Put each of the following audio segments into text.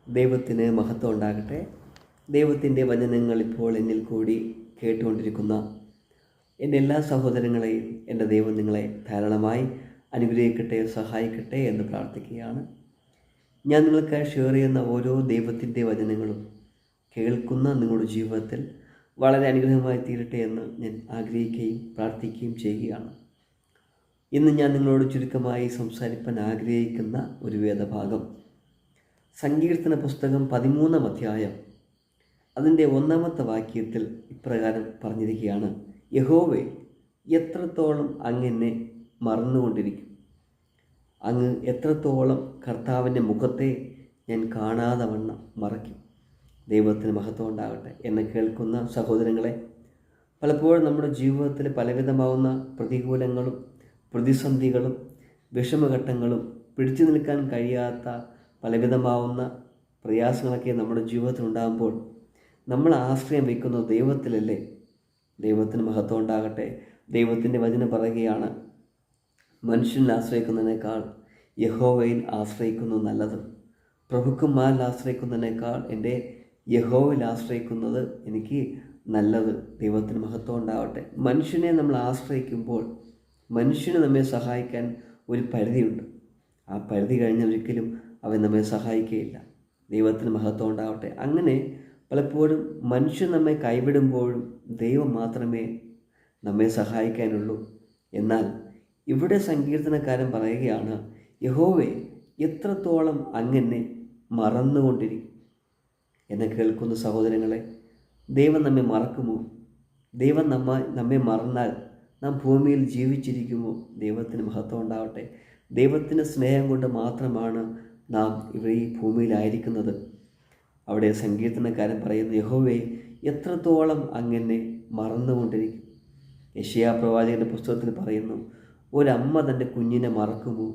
ദൈവത്തിന് മഹത്വം ഉണ്ടാകട്ടെ. ദൈവത്തിൻ്റെ വചനങ്ങൾ ഇപ്പോൾ എന്നിൽ കൂടി കേട്ടുകൊണ്ടിരിക്കുന്ന എൻ്റെ എല്ലാ സഹോദരങ്ങളെയും എൻ്റെ ദൈവം നിങ്ങളെ ധാരാളമായി അനുഗ്രഹിക്കട്ടെ, സഹായിക്കട്ടെ എന്ന് പ്രാർത്ഥിക്കുകയാണ്. ഞാൻ നിങ്ങൾക്ക് ഷെയർ ചെയ്യുന്ന ഓരോ ദൈവത്തിൻ്റെ വചനങ്ങളും കേൾക്കുന്ന നിങ്ങളുടെ ജീവിതത്തിൽ വളരെ അനുഗ്രഹമായി തീരട്ടെ എന്ന് ഞാൻ ആഗ്രഹിക്കുകയും പ്രാർത്ഥിക്കുകയും ചെയ്യുകയാണ്. ഇന്ന് ഞാൻ നിങ്ങളോട് ചുരുക്കമായി സംസാരിക്കാൻ ആഗ്രഹിക്കുന്ന ഒരു വേദഭാഗം സങ്കീർത്തന പുസ്തകം 13-ാം അധ്യായം അതിൻ്റെ 1-ാമത്തെ വാക്യത്തിൽ ഇപ്രകാരം പറഞ്ഞിരിക്കുകയാണ്: യഹോവേ, എത്രത്തോളം അങ്ങെന്നെ മറന്നുകൊണ്ടിരിക്കും? അങ്ങ് എത്രത്തോളം കർത്താവിൻ്റെ മുഖത്തെ ഞാൻ കാണാതെ വണ്ണം മറയ്ക്കും? ദൈവത്തിന് മഹത്വം ഉണ്ടാകട്ടെ. എന്നെ കേൾക്കുന്ന സഹോദരങ്ങളെ, പലപ്പോഴും നമ്മുടെ ജീവിതത്തിൽ പലവിധമാവുന്ന പ്രതികൂലങ്ങളും പ്രതിസന്ധികളും വിഷമഘട്ടങ്ങളും പിടിച്ചു നിൽക്കാൻ കഴിയാത്ത പലവിധമാവുന്ന പ്രയാസങ്ങളൊക്കെ നമ്മുടെ ജീവിതത്തിൽ ഉണ്ടാകുമ്പോൾ നമ്മൾ ആശ്രയം വയ്ക്കുന്നത് ദൈവത്തിലല്ലേ? ദൈവത്തിന് മഹത്വം ഉണ്ടാകട്ടെ. ദൈവത്തിൻ്റെ വചനം പറയുകയാണ്, മനുഷ്യനിൽ ആശ്രയിക്കുന്നതിനേക്കാൾ യഹോവയിൽ ആശ്രയിക്കുന്നത് നല്ലത്. പ്രഭുക്കന്മാരിൽ ആശ്രയിക്കുന്നതിനേക്കാൾ എൻ്റെ യഹോവയിൽ ആശ്രയിക്കുന്നത് എനിക്ക് നല്ലത്. ദൈവത്തിന് മഹത്വം ഉണ്ടാകട്ടെ. മനുഷ്യനെ നമ്മൾ ആശ്രയിക്കുമ്പോൾ മനുഷ്യന് നമ്മെ സഹായിക്കാൻ ഒരു പരിധിയുണ്ട്. ആ പരിധി കഴിഞ്ഞാൽ ഒരിക്കലും അവൻ നമ്മെ സഹായിക്കുകയില്ല. ദൈവത്തിന് മഹത്വം ഉണ്ടാവട്ടെ. അങ്ങനെ പലപ്പോഴും മനുഷ്യൻ നമ്മെ കൈവിടുമ്പോഴും ദൈവം മാത്രമേ നമ്മെ സഹായിക്കാനുള്ളൂ. എന്നാൽ ഇവിടെ സങ്കീർത്തനക്കാരൻ പറയുകയാണ്, യഹോവേ, എത്രത്തോളം അങ്ങനെ മറന്നുകൊണ്ടിരിക്കും? എന്നെ കേൾക്കുന്ന സഹോദരങ്ങളെ, ദൈവം നമ്മെ മറക്കുമോ? ദൈവം നമ്മെ മറന്നാൽ നാം ഭൂമിയിൽ ജീവിച്ചിരിക്കുമോ? ദൈവത്തിന് മഹത്വം ഉണ്ടാവട്ടെ. ദൈവത്തിൻ്റെ സ്നേഹം കൊണ്ട് മാത്രമാണ് നാം ഇവിടെ ഈ ഭൂമിയിലായിരിക്കുന്നത്. അവിടെ സങ്കീർത്തനക്കാരൻ പറയുന്നു, യഹോവേ, എത്രത്തോളം അങ്ങനെ മറന്നുകൊണ്ടിരിക്കും? യെശയ്യാ പ്രവാചകൻ്റെ പുസ്തകത്തിൽ പറയുന്നു, ഒരമ്മ തൻ്റെ കുഞ്ഞിനെ മറക്കുമോ?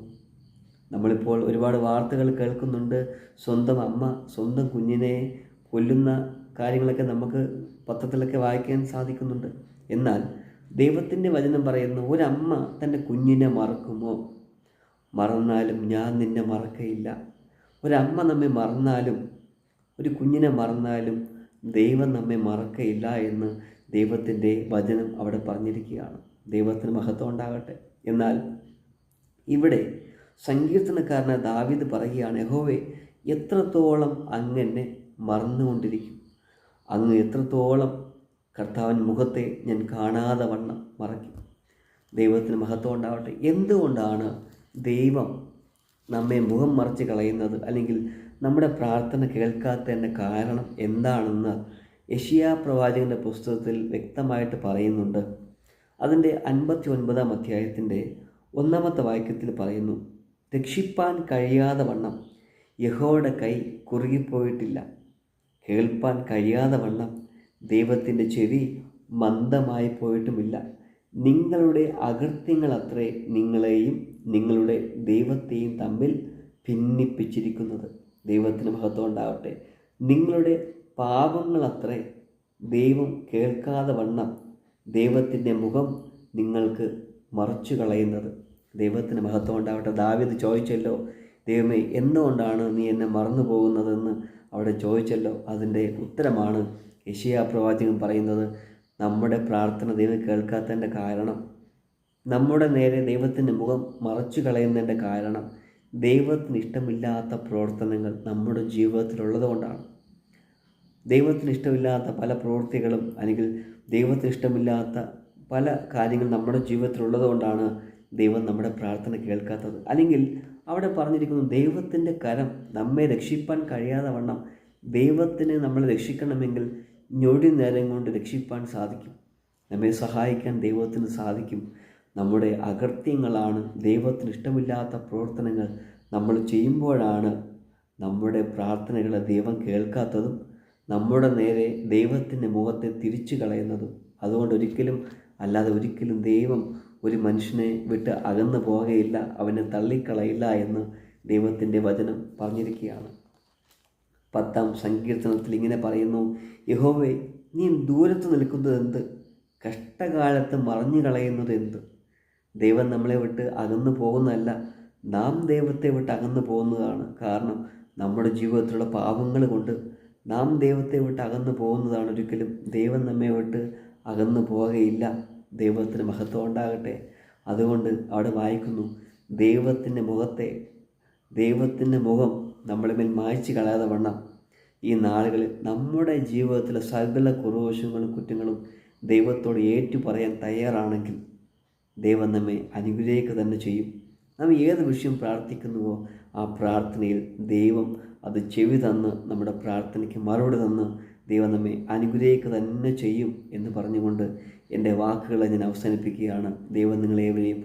നമ്മളിപ്പോൾ ഒരുപാട് വാർത്തകൾ കേൾക്കുന്നുണ്ട്. സ്വന്തം അമ്മ സ്വന്തം കുഞ്ഞിനെ കൊല്ലുന്ന കാര്യങ്ങളൊക്കെ നമുക്ക് പത്രത്തിലൊക്കെ വായിക്കാൻ സാധിക്കുന്നുണ്ട്. എന്നാൽ ദൈവത്തിൻ്റെ വചനം പറയുന്നു, ഒരമ്മ തൻ്റെ കുഞ്ഞിനെ മറക്കുമോ? മറന്നാലും ഞാൻ നിന്നെ മറക്കയില്ല. ഒരമ്മ നമ്മെ മറന്നാലും ഒരു കുഞ്ഞിനെ മറന്നാലും ദൈവം നമ്മെ മറക്കയില്ല എന്ന് ദൈവത്തിൻ്റെ വചനം അവിടെ പറഞ്ഞിരിക്കുകയാണ്. ദൈവത്തിന് മഹത്വം ഉണ്ടാകട്ടെ. എന്നാൽ ഇവിടെ സങ്കീർത്തനക്കാരനായ ദാവീദ് പറയുകയാണ്, യഹോവേ, എത്രത്തോളം അങ്ങനെ മറന്നുകൊണ്ടിരിക്കും? അങ്ങ് എത്രത്തോളം കർത്താവിൻ്റെ മുഖത്തെ ഞാൻ കാണാതെ വണ്ണം മറയ്ക്കും? ദൈവത്തിന് മഹത്വം ഉണ്ടാവട്ടെ. എന്തുകൊണ്ടാണ് ദൈവം നമ്മെ മുഖം മറച്ച് കളയുന്നത്, അല്ലെങ്കിൽ നമ്മുടെ പ്രാർത്ഥന കേൾക്കാത്തതിൻ്റെ കാരണം എന്താണെന്ന് യെശയ്യാ പ്രവാചകൻ്റെ പുസ്തകത്തിൽ വ്യക്തമായിട്ട് പറയുന്നുണ്ട്. അതിൻ്റെ 59-ാം അധ്യായത്തിൻ്റെ 1-ാമത്തെ വാക്യത്തിൽ പറയുന്നു, രക്ഷിപ്പാൻ കഴിയാതെ വണ്ണം യഹോവയുടെ കൈ കുറുകിപ്പോയിട്ടില്ല, കേൾപ്പാൻ കഴിയാതെ വണ്ണം ദൈവത്തിൻ്റെ ചെവി മന്ദമായി പോയിട്ടുമില്ല. നിങ്ങളുടെ അകൃത്യങ്ങൾ അത്രേ നിങ്ങളെയും നിങ്ങളുടെ ദൈവത്തെയും തമ്മിൽ ഭിന്നിപ്പിച്ചിരിക്കുന്നത്. ദൈവത്തിന് മഹത്വം ഉണ്ടാവട്ടെ. നിങ്ങളുടെ പാപങ്ങൾ അത്രേ ദൈവം കേൾക്കാതെ വണ്ണം ദൈവത്തിൻ്റെ മുഖം നിങ്ങൾക്ക് മറച്ചു കളയുന്നത്. ദൈവത്തിന് മഹത്വം ഉണ്ടാവട്ടെ. ദാവീദ് ചോദിച്ചല്ലോ, ദൈവമേ, എന്തുകൊണ്ടാണ് നീ എന്നെ മറന്നു പോകുന്നതെന്ന് അവിടെ ചോദിച്ചല്ലോ. അതിൻ്റെ ഉത്തരമാണ് യെശയ്യാ പ്രവാചകൻ പറയുന്നത്. നമ്മുടെ പ്രാർത്ഥന ദൈവം കേൾക്കാത്തതിൻ്റെ കാരണം, നമ്മുടെ നേരെ ദൈവത്തിൻ്റെ മുഖം മറച്ചു കളയുന്നതിൻ്റെ കാരണം, ദൈവത്തിന് ഇഷ്ടമില്ലാത്ത പ്രവർത്തനങ്ങൾ നമ്മുടെ ജീവിതത്തിലുള്ളത് കൊണ്ടാണ്. ദൈവത്തിന് ഇഷ്ടമില്ലാത്ത പല പ്രവൃത്തികളും അല്ലെങ്കിൽ ദൈവത്തിന് ഇഷ്ടമില്ലാത്ത പല കാര്യങ്ങൾ നമ്മുടെ ജീവിതത്തിലുള്ളത് കൊണ്ടാണ് ദൈവം നമ്മുടെ പ്രാർത്ഥന കേൾക്കാത്തത്. അല്ലെങ്കിൽ അവിടെ പറഞ്ഞിരിക്കുന്നു, ദൈവത്തിൻ്റെ കരം നമ്മെ രക്ഷിപ്പാൻ കഴിയാതെ വണ്ണം ദൈവത്തിന് നമ്മളെ രക്ഷിക്കണമെങ്കിൽ ഞൊടി നേരം കൊണ്ട് രക്ഷിപ്പാൻ സാധിക്കും. നമ്മെ സഹായിക്കാൻ ദൈവത്തിന് സാധിക്കും. നമ്മുടെ അകൃത്യങ്ങളാണ്, ദൈവത്തിന് ഇഷ്ടമില്ലാത്ത പ്രവർത്തനങ്ങൾ നമ്മൾ ചെയ്യുമ്പോഴാണ് നമ്മുടെ പ്രാർത്ഥനകളെ ദൈവം കേൾക്കാത്തതും നമ്മുടെ നേരെ ദൈവത്തിൻ്റെ മുഖത്തെ തിരിച്ചു കളയുന്നതും. അതുകൊണ്ട് ഒരിക്കലും ദൈവം ഒരു മനുഷ്യനെ വിട്ട് അകന്നു പോകുകയില്ല, അവനെ തള്ളിക്കളയില്ല എന്ന് ദൈവത്തിൻ്റെ വചനം പറഞ്ഞിരിക്കുകയാണ്. 10-ാം സങ്കീർത്തനത്തിൽ ഇങ്ങനെ പറയുന്നു, യഹോവേ, നീ ദൂരത്ത് നിൽക്കുന്നത് എന്ത്? കഷ്ടകാലത്ത് മറഞ്ഞു കളയുന്നത് എന്ത്? ദൈവം നമ്മളെ വിട്ട് അകന്നു പോകുന്നതല്ല, നാം ദൈവത്തെ വിട്ട് അകന്നു പോകുന്നതാണ്. കാരണം നമ്മുടെ ജീവിതത്തിലുള്ള പാപങ്ങൾ കൊണ്ട് നാം ദൈവത്തെ വിട്ട് അകന്നു പോകുന്നതാണ്. ഒരിക്കലും ദൈവം നമ്മെ വിട്ട് അകന്നു പോവുകയില്ല. ദൈവത്തിന് മഹത്വം ഉണ്ടാകട്ടെ. അതുകൊണ്ട് അവിടെ വായിക്കുന്നു, ദൈവത്തിൻ്റെ മുഖം നമ്മുടെ മേൽ മായ്ച്ചു കളയാതെ വണ്ണം ഈ നാളുകളിൽ നമ്മുടെ ജീവിതത്തിലെ സകല കുറവശങ്ങളും കുറ്റങ്ങളും ദൈവത്തോട് ഏറ്റു പറയാൻ തയ്യാറാണെങ്കിൽ ദൈവം നമ്മെ അനുഗ്രഹിക്കുക തന്നെ ചെയ്യും. നാം ഏത് വിഷയം പ്രാർത്ഥിക്കുന്നുവോ ആ പ്രാർത്ഥനയിൽ ദൈവം അത് ചെവി തന്ന് നമ്മുടെ പ്രാർത്ഥനയ്ക്ക് മറുപടി തന്ന് ദൈവം നമ്മെ അനുഗ്രഹിക്കുക തന്നെ ചെയ്യും എന്ന് പറഞ്ഞുകൊണ്ട് എൻ്റെ വാക്കുകളെ ഞാൻ അവസാനിപ്പിക്കുകയാണ്. ദൈവം നിങ്ങളേവരെയും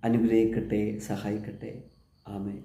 അനുഗ്രഹിക്കട്ടെ, സഹായിക്കട്ടെ. ആമേൻ.